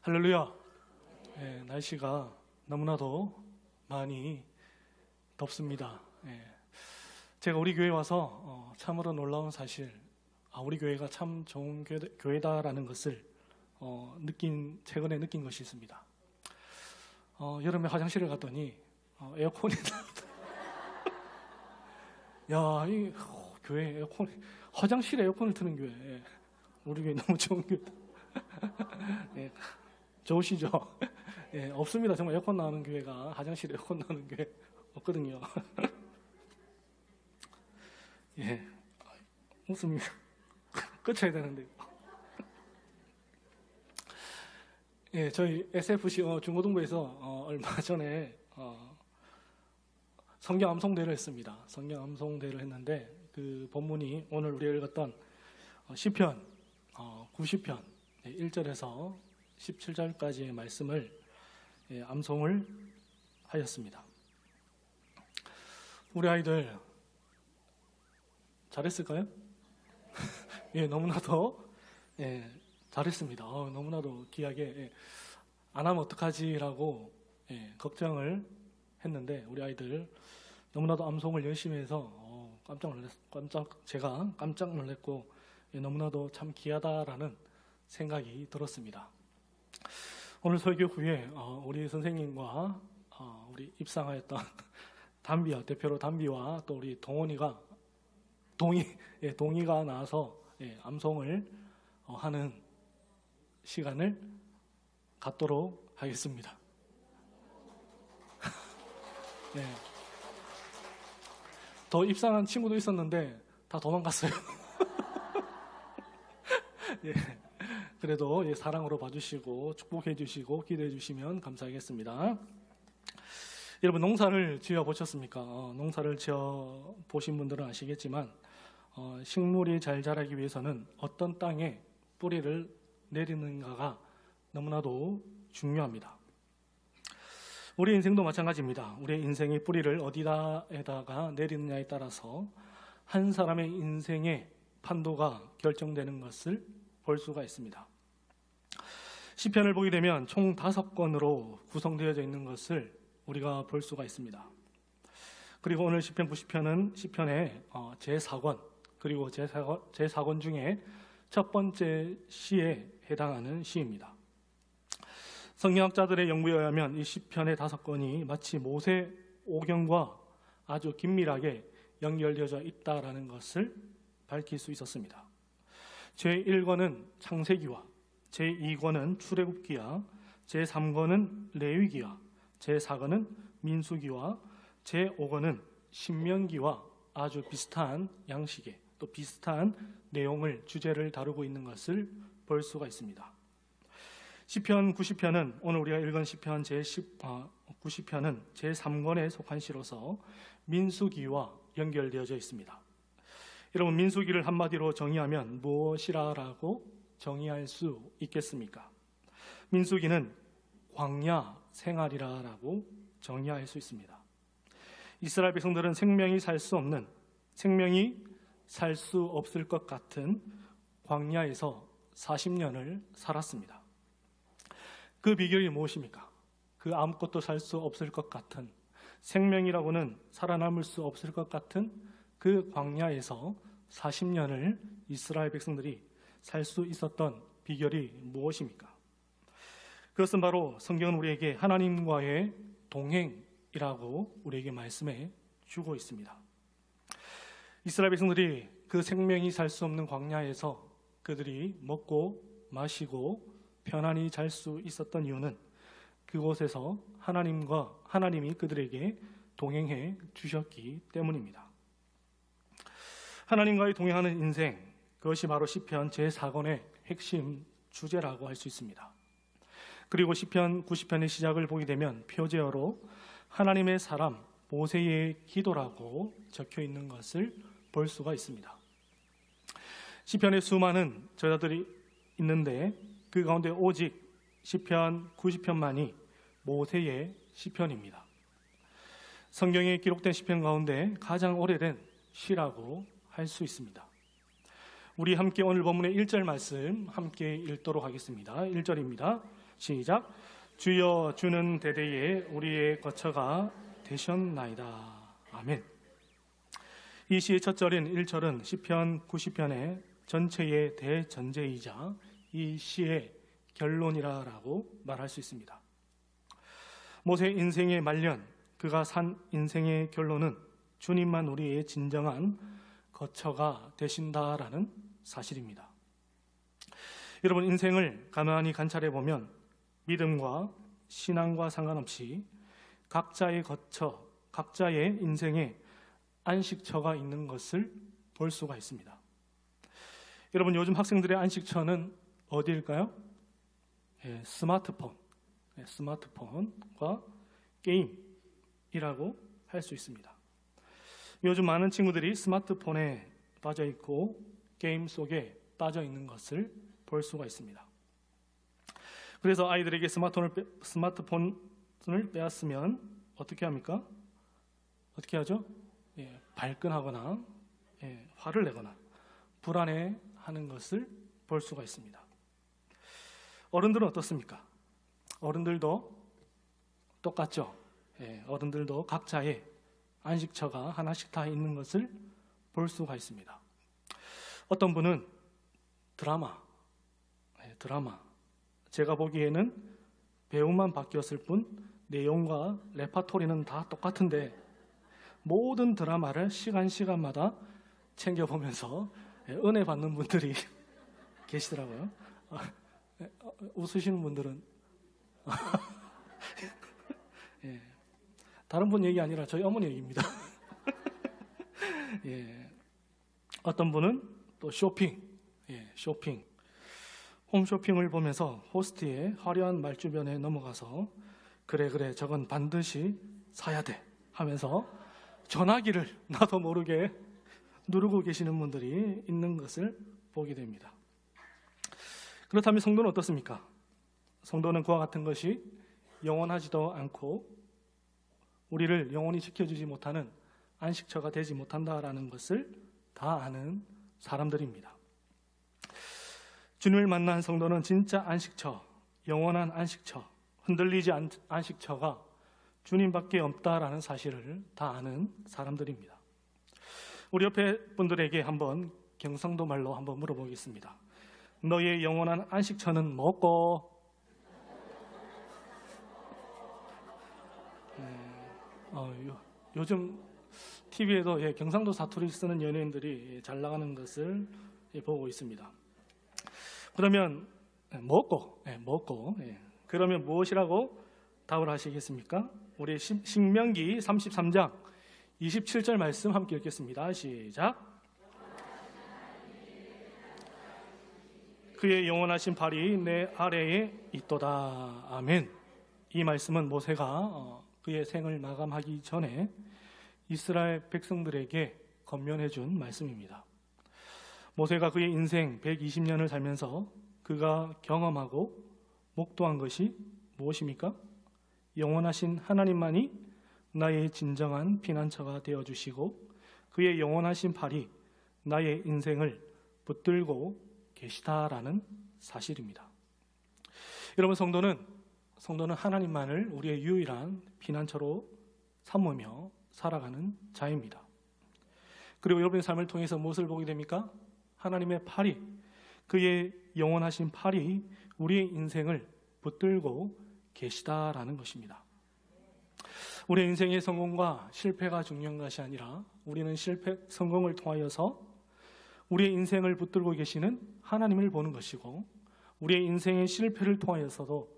할렐루야. 날씨가 너무나도 많이 덥습니다. 제가 우리 교회 와서 참으로 놀라운 사실, 우리 교회가 참 좋은 교회다라는 것을 최근에 느낀 것이 있습니다. 여름에 화장실을 갔더니 에어컨이 야, 이 교회 에어컨, 화장실에 에어컨을 트는 교회, 우리 교회 너무 좋은 교회다. 좋으시죠? 없습니다. 정말 에어컨 나오는 교회가, 화장실에 에어컨 나오는 교회 없거든요. 웃음이 끝쳐야 되는데. 저희 SFC 중고등부에서 얼마 전에 성경 암송대회를 했습니다. 성경 암송대회를 했는데 그 본문이 오늘 우리가 읽었던 시편 90편 1절에서 17절까지의 말씀을 암송을 하였습니다. 우리 아이들 잘했을까요? 너무나도 잘했습니다. 너무나도 귀하게 안 하면 어떡하지라고 걱정을 했는데 우리 아이들 너무나도 암송을 열심히 해서 제가 깜짝 놀랐고 너무나도 참 귀하다라는 생각이 들었습니다. 오늘 설교 후에 우리 선생님과 우리 입상하였던 대표로 담비와 또 우리 동이가 나와서 암송을 하는 시간을 갖도록 하겠습니다. 더 입상한 친구도 있었는데 다 도망갔어요. 그래도 사랑으로 봐주시고 축복해 주시고 기도해 주시면 감사하겠습니다. 여러분, 농사를 지어 보셨습니까? 농사를 지어 보신 분들은 아시겠지만 식물이 잘 자라기 위해서는 어떤 땅에 뿌리를 내리는가가 너무나도 중요합니다. 우리 인생도 마찬가지입니다. 우리의 인생의 뿌리를 어디다에다가 내리느냐에 따라서 한 사람의 인생의 판도가 결정되는 것을 볼 수가 있습니다. 시편을 보게 되면 총 5권으로 구성되어져 있는 것을 우리가 볼 수가 있습니다. 그리고 오늘 시편 90편은 시편의 제4권, 그리고 제4권 중에 첫 번째 시에 해당하는 시입니다. 성경학자들의 연구에 의하면 이 시편의 5권이 마치 모세 오경과 아주 긴밀하게 연결되어져 있다라는 것을 밝힐 수 있었습니다. 제1권은 창세기와 제2권은 출애굽기와 제3권은 레위기와 제4권은 민수기와 제5권은 신명기와 아주 비슷한 양식의 또 비슷한 주제를 다루고 있는 것을 볼 수가 있습니다. 시편 90편은 오늘 우리가 읽은 시편 90편은 제3권에 속한 시로서 민수기와 연결되어져 있습니다. 여러분, 민수기를 한마디로 정의하면 무엇이라고 정의할 수 있겠습니까? 민수기는 광야 생활이라고 정의할 수 있습니다. 이스라엘 백성들은 생명이 살 수 없을 것 같은 광야에서 40년을 살았습니다. 그 비결이 무엇입니까? 그 아무것도 살 수 없을 것 같은, 생명이라고는 살아남을 수 없을 것 같은 그 광야에서 40년을 이스라엘 백성들이 살 수 있었던 비결이 무엇입니까? 그것은 바로 성경은 우리에게 하나님과의 동행이라고 우리에게 말씀해 주고 있습니다. 이스라엘 백성들이 그 생명이 살 수 없는 광야에서 그들이 먹고 마시고 편안히 잘 수 있었던 이유는 그곳에서 하나님이 그들에게 동행해 주셨기 때문입니다. 하나님과의 동행하는 인생, 그것이 바로 시편 제4권의 핵심 주제라고 할 수 있습니다. 그리고 시편 90편의 시작을 보게 되면 표제어로 하나님의 사람 모세의 기도라고 적혀 있는 것을 볼 수가 있습니다. 시편에 수많은 저자들이 있는데 그 가운데 오직 시편 90편만이 모세의 시편입니다. 성경에 기록된 시편 가운데 가장 오래된 시라고 할 수 있습니다. 우리 함께 오늘 본문의 1절 말씀 함께 읽도록 하겠습니다. 1절입니다. 시작. 주여 주는 대대에 우리의 거처가 되셨나이다. 아멘. 이 시의 첫 절인 1절은 시편 90편의 전체의 대전제이자 이 시의 결론이라고 말할 수 있습니다. 모세 인생의 말년, 그가 산 인생의 결론은 주님만 우리의 진정한 거처가 되신다라는 사실입니다. 여러분, 인생을 가만히 관찰해 보면 믿음과 신앙과 상관없이 각자의 거처, 각자의 인생에 안식처가 있는 것을 볼 수가 있습니다. 여러분, 요즘 학생들의 안식처는 어디일까요? 스마트폰과 게임이라고 할 수 있습니다. 요즘 많은 친구들이 스마트폰에 빠져 있고 게임 속에 빠져 있는 것을 볼 수가 있습니다. 그래서 아이들에게 스마트폰을 빼앗으면 어떻게 합니까? 어떻게 하죠? 발끈하거나 화를 내거나 불안해하는 것을 볼 수가 있습니다. 어른들은 어떻습니까? 어른들도 똑같죠. 어른들도 각자의 안식처가 하나씩 다 있는 것을 볼 수가 있습니다. 어떤 분은 드라마. 제가 보기에는 배우만 바뀌었을 뿐 내용과 레파토리는 다 똑같은데 모든 드라마를 시간마다 챙겨보면서 은혜 받는 분들이 계시더라고요. 웃으시는 분들은 다른 분 얘기 아니라 저희 어머니 얘기입니다. 어떤 분은 또 쇼핑. 홈쇼핑을 보면서 호스트의 화려한 말주변에 넘어가서 그래 저건 반드시 사야 돼 하면서 전화기를 나도 모르게 누르고 계시는 분들이 있는 것을 보게 됩니다. 그렇다면 성도는 어떻습니까? 성도는 그와 같은 것이 영원하지도 않고 우리를 영원히 지켜주지 못하는 안식처가 되지 못한다라는 것을 다 아는 사람들입니다. 주님을 만난 성도는 진짜 안식처, 영원한 안식처, 흔들리지 않은 안식처가 주님밖에 없다라는 사실을 다 아는 사람들입니다. 우리 옆에 분들에게 한번 경상도 말로 한번 물어보겠습니다. 너의 영원한 안식처는 뭐고? 요즘 TV에도 경상도 사투리 쓰는 연예인들이 잘 나가는 것을 보고 있습니다. 그러면 먹고 그러면 무엇이라고 답을 하시겠습니까? 우리 신명기 33장 27절 말씀 함께 읽겠습니다. 시작. 그의 영원하신 발이 내 아래에 있도다. 아멘. 이 말씀은 모세가 그의 생을 마감하기 전에 이스라엘 백성들에게 권면해 준 말씀입니다. 모세가 그의 인생 120년을 살면서 그가 경험하고 목도한 것이 무엇입니까? 영원하신 하나님만이 나의 진정한 피난처가 되어주시고 그의 영원하신 팔이 나의 인생을 붙들고 계시다라는 사실입니다. 여러분, 성도는 하나님만을 우리의 유일한 피난처로 삼으며 살아가는 자입니다. 그리고 여러분의 삶을 통해서 무엇을 보게 됩니까? 하나님의 팔이, 그의 영원하신 팔이 우리의 인생을 붙들고 계시다라는 것입니다. 우리의 인생의 성공과 실패가 중요한 것이 아니라 우리는 성공을 통하여서 우리의 인생을 붙들고 계시는 하나님을 보는 것이고 우리의 인생의 실패를 통하여서도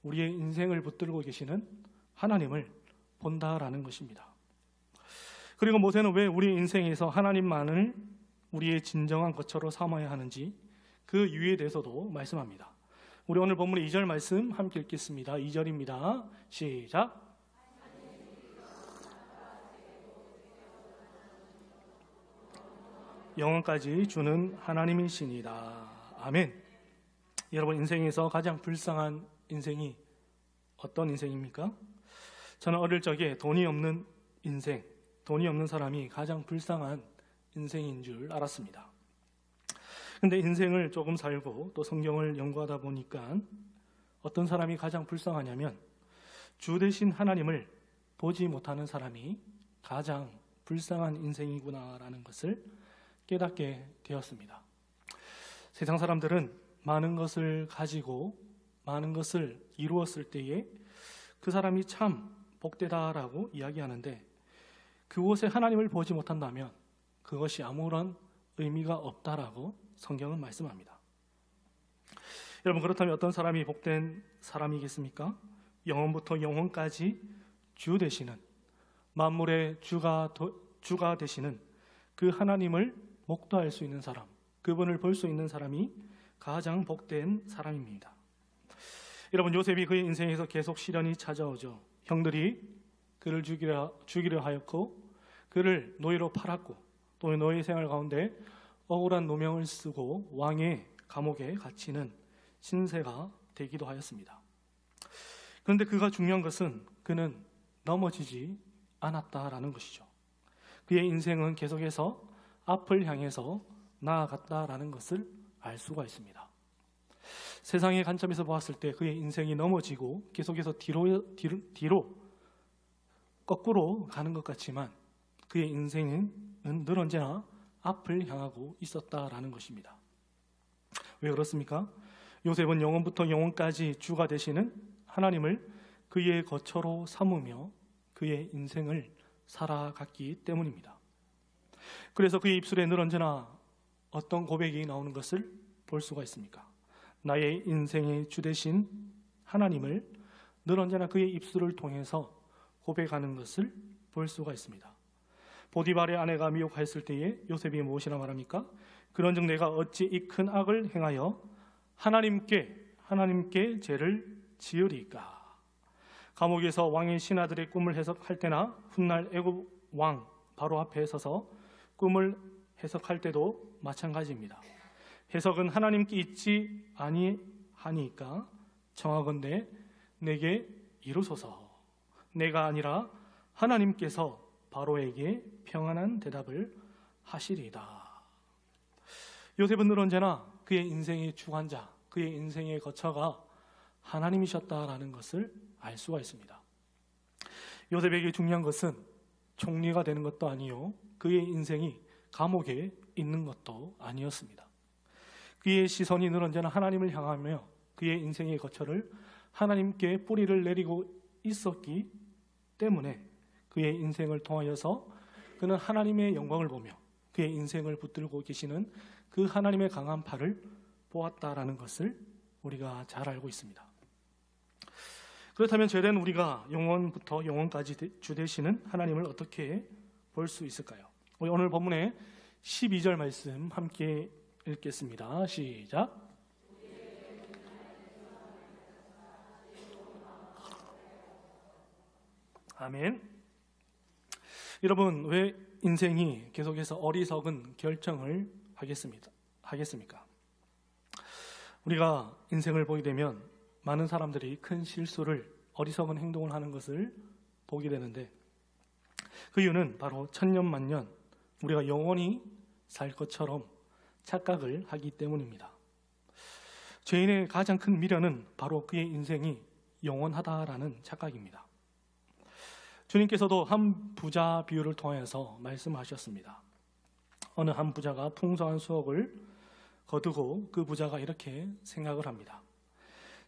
우리의 인생을 붙들고 계시는 하나님을 본다라는 것입니다. 그리고 모세는 왜 우리의 인생에서 하나님만을 우리의 진정한 거처로 삼아야 하는지 그 이유에 대해서도 말씀합니다. 우리 오늘 본문의 2절 말씀 함께 읽겠습니다. 2절입니다. 시작. 영원까지 주는 하나님이시니이다. 아멘. 여러분, 인생에서 가장 불쌍한 인생이 어떤 인생입니까? 저는 어릴 적에 돈이 없는 사람이 가장 불쌍한 인생인 줄 알았습니다. 근데 인생을 조금 살고 또 성경을 연구하다 보니까 어떤 사람이 가장 불쌍하냐면 주 대신 하나님을 보지 못하는 사람이 가장 불쌍한 인생이구나라는 것을 깨닫게 되었습니다. 세상 사람들은 많은 것을 가지고 많은 것을 이루었을 때에 그 사람이 참 복되다라고 이야기하는데, 그곳에 하나님을 보지 못한다면 그것이 아무런 의미가 없다라고 성경은 말씀합니다. 여러분, 그렇다면 어떤 사람이 복된 사람이겠습니까? 영원부터 영원까지 주 되시는, 만물의 주가 되시는 그 하나님을 목도할 수 있는 사람, 그분을 볼 수 있는 사람이 가장 복된 사람입니다. 여러분, 요셉이 그의 인생에서 계속 시련이 찾아오죠. 형들이 그를 죽이려 하였고 그를 노예로 팔았고, 또 노예 생활 가운데 억울한 노명을 쓰고 왕의 감옥에 갇히는 신세가 되기도 하였습니다. 그런데 그가 중요한 것은 그는 넘어지지 않았다라는 것이죠. 그의 인생은 계속해서 앞을 향해서 나아갔다라는 것을 알 수가 있습니다. 세상의 관점에서 보았을 때 그의 인생이 넘어지고 계속해서 뒤로 거꾸로 가는 것 같지만 그의 인생은 늘 언제나 앞을 향하고 있었다라는 것입니다. 왜 그렇습니까? 요셉은 영원부터 영원까지 주가 되시는 하나님을 그의 거처로 삼으며 그의 인생을 살아갔기 때문입니다. 그래서 그의 입술에 늘 언제나 어떤 고백이 나오는 것을 볼 수가 있습니까? 나의 인생의 주 되신 하나님을 늘 언제나 그의 입술을 통해서 고백하는 것을 볼 수가 있습니다. 보디발의 아내가 미혹하였을 때에 요셉이 무엇이라 말합니까? 그런즉 내가 어찌 이 큰 악을 행하여 하나님께 죄를 지으리까? 감옥에서 왕의 신하들의 꿈을 해석할 때나 훗날 애굽 왕 바로 앞에 서서 꿈을 해석할 때도 마찬가지입니다. 해석은 하나님께 있지 아니하니까 청하건대 내게 이루소서. 내가 아니라 하나님께서 바로에게 평안한 대답을 하시리이다. 요셉은 늘 언제나 그의 인생의 주관자, 그의 인생의 거처가 하나님이셨다라는 것을 알 수가 있습니다. 요셉에게 중요한 것은 총리가 되는 것도 아니요, 그의 인생이 감옥에 있는 것도 아니었습니다. 그의 시선이 늘 언제나 하나님을 향하며 그의 인생의 거처를 하나님께 뿌리를 내리고 있었기 때문에 그의 인생을 통하여서 그는 하나님의 영광을 보며 그의 인생을 붙들고 계시는 그 하나님의 강한 팔을 보았다라는 것을 우리가 잘 알고 있습니다. 그렇다면 죄된 우리가 영원부터 영원까지 주 되시는 하나님을 어떻게 볼 수 있을까요? 우리 오늘 본문의 12절 말씀 함께 읽겠습니다. 시작. 아멘. 여러분, 왜 인생이 계속해서 어리석은 결정을 하겠습니까? 우리가 인생을 보게 되면 많은 사람들이 큰 실수를, 어리석은 행동을 하는 것을 보게 되는데, 그 이유는 바로 천년만년 우리가 영원히 살 것처럼 착각을 하기 때문입니다. 죄인의 가장 큰 미련은 바로 그의 인생이 영원하다라는 착각입니다. 주님께서도 한 부자 비유를 통해서 말씀하셨습니다. 어느 한 부자가 풍성한 수억을 거두고 그 부자가 이렇게 생각을 합니다.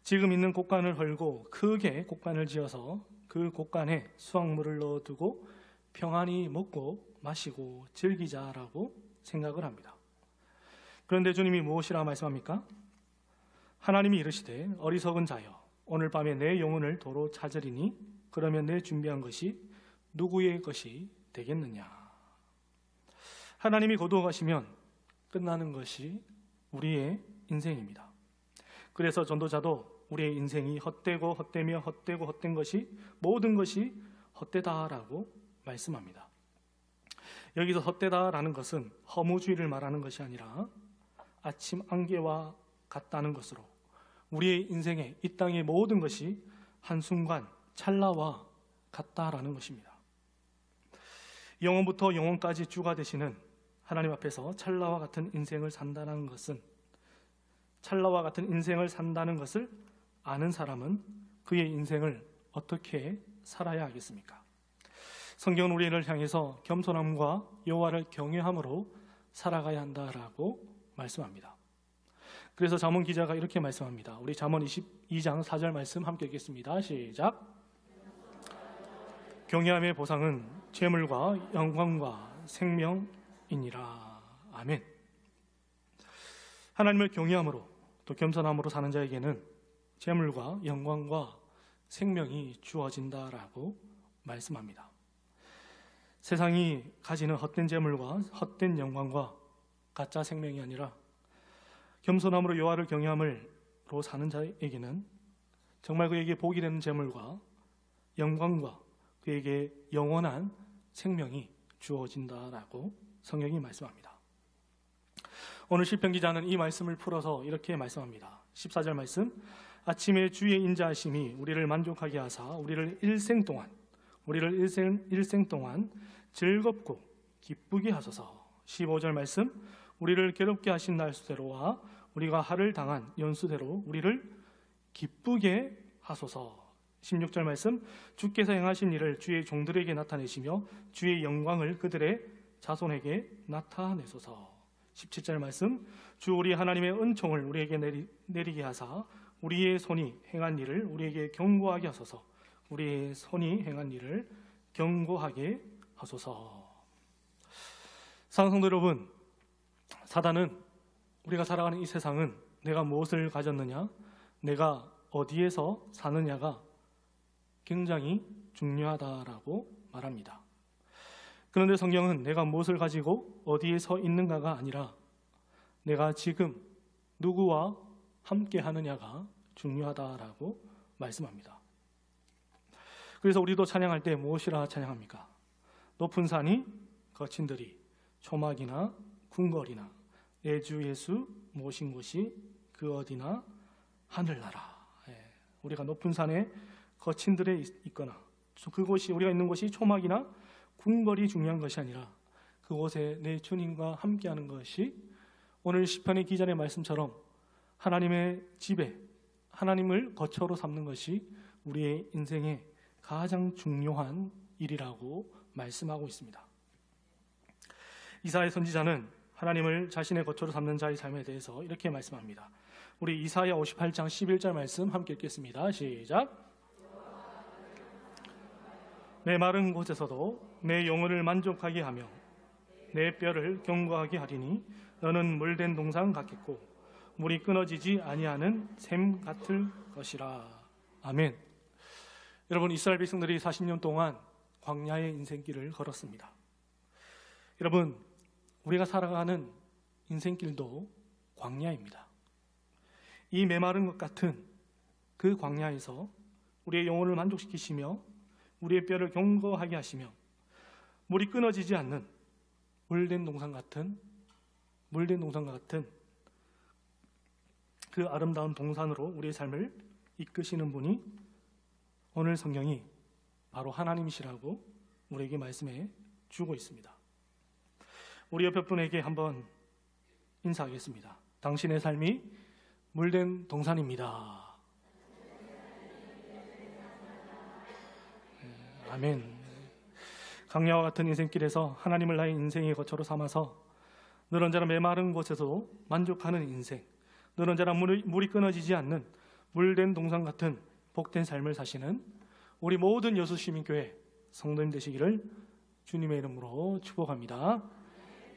지금 있는 곳간을 헐고 크게 곳간을 지어서 그 곳간에 수확물을 넣어두고 평안히 먹고 마시고 즐기자라고 생각을 합니다. 그런데 주님이 무엇이라 말씀합니까? 하나님이 이르시되 어리석은 자여, 오늘 밤에 내 영혼을 도로 찾으리니 그러면 내 준비한 것이 누구의 것이 되겠느냐? 하나님이 거두어 가시면 끝나는 것이 우리의 인생입니다. 그래서 전도자도 우리의 인생이 헛되고 헛되며 헛되고 헛된 것이, 모든 것이 헛되다라고 말씀합니다. 여기서 헛되다라는 것은 허무주의를 말하는 것이 아니라 아침 안개와 같다는 것으로 우리의 인생에, 이 땅의 모든 것이 한순간 찰나와 같다라는 것입니다. 영원부터 영원까지 주가 되시는 하나님 앞에서 찰나와 같은 인생을 산다는 것은 아는 사람은 그의 인생을 어떻게 살아야 하겠습니까? 성경은 우리를 향해서 겸손함과 여호와를 경외함으로 살아가야 한다라고 말씀합니다. 그래서 잠언 기자가 이렇게 말씀합니다. 우리 잠언 22장 4절 말씀 함께 읽겠습니다. 시작. 경외함의 보상은 재물과 영광과 생명이니라. 아멘. 하나님을 경외함으로 또 겸손함으로 사는 자에게는 재물과 영광과 생명이 주어진다라고 말씀합니다. 세상이 가지는 헛된 재물과 헛된 영광과 가짜 생명이 아니라 겸손함으로 여호와를 경외함으로 사는 자에게는 정말 그에게 복이 되는 재물과 영광과 그에게 영원한 생명이 주어진다라고 성경이 말씀합니다. 오늘 시편 기자는 이 말씀을 풀어서 이렇게 말씀합니다. 14절 말씀. 아침에 주의 인자하심이 우리를 만족하게 하사 우리를 일생 동안 즐겁고 기쁘게 하소서. 15절 말씀. 우리를 괴롭게 하신 날수대로와 우리가 하를 당한 연수대로 우리를 기쁘게 하소서. 16절 말씀. 주께서 행하신 일을 주의 종들에게 나타내시며 주의 영광을 그들의 자손에게 나타내소서. 17절 말씀. 주 우리 하나님의 은총을 우리에게 내리게 하사 우리의 손이 행한 일을 우리에게 경고하게 하소서. 우리의 손이 행한 일을 경고하게 하소서. 사랑하는 성도 여러분, 사단은 우리가 살아가는 이 세상은 내가 무엇을 가졌느냐, 내가 어디에서 사느냐가 굉장히 중요하다라고 말합니다. 그런데 성경은 내가 무엇을 가지고 어디에 서 있는가가 아니라 내가 지금 누구와 함께 하느냐가 중요하다라고 말씀합니다. 그래서 우리도 찬양할 때 무엇이라 찬양합니까? 높은 산이 거친 들이 초막이나 궁궐이나 내 주 예수 모신 곳이 그 어디나 하늘나라. 우리가 높은 산에 거친 들에 있거나 그곳이 우리가 있는 곳이 초막이나 궁궐이 중요한 것이 아니라 그곳에 내 주님과 함께하는 것이 오늘 시편의 기자의 말씀처럼 하나님의 집에 하나님을 거처로 삼는 것이 우리의 인생의 가장 중요한 일이라고 말씀하고 있습니다. 이사야 선지자는 하나님을 자신의 거처로 삼는 자의 삶에 대해서 이렇게 말씀합니다. 우리 이사야 58장 11절 말씀 함께 읽겠습니다. 시작. 내 마른 곳에서도 내 영혼을 만족하게 하며 내 뼈를 견고하게 하리니 너는 물된 동상 같겠고 물이 끊어지지 아니하는 샘 같을 것이라. 아멘. 여러분, 이스라엘 백성들이 40년 동안 광야의 인생길을 걸었습니다. 여러분, 우리가 살아가는 인생길도 광야입니다. 이 메마른 것 같은 그 광야에서 우리의 영혼을 만족시키시며 우리의 뼈를 견고하게 하시며 물이 끊어지지 않는 물된 동산 같은 그 아름다운 동산으로 우리의 삶을 이끄시는 분이 오늘 성경이 바로 하나님이시라고 우리에게 말씀해 주고 있습니다. 우리 옆에 분에게 한번 인사하겠습니다. 당신의 삶이 물된 동산입니다. 아멘. 강야와 같은 인생길에서 하나님을 나의 인생의 거처로 삼아서 늘 언제나 메마른 곳에서 만족하는 인생, 늘 언제나 물이 끊어지지 않는 물된 동산 같은 복된 삶을 사시는 우리 모든 여수시민교회 성도님 되시기를 주님의 이름으로 축복합니다.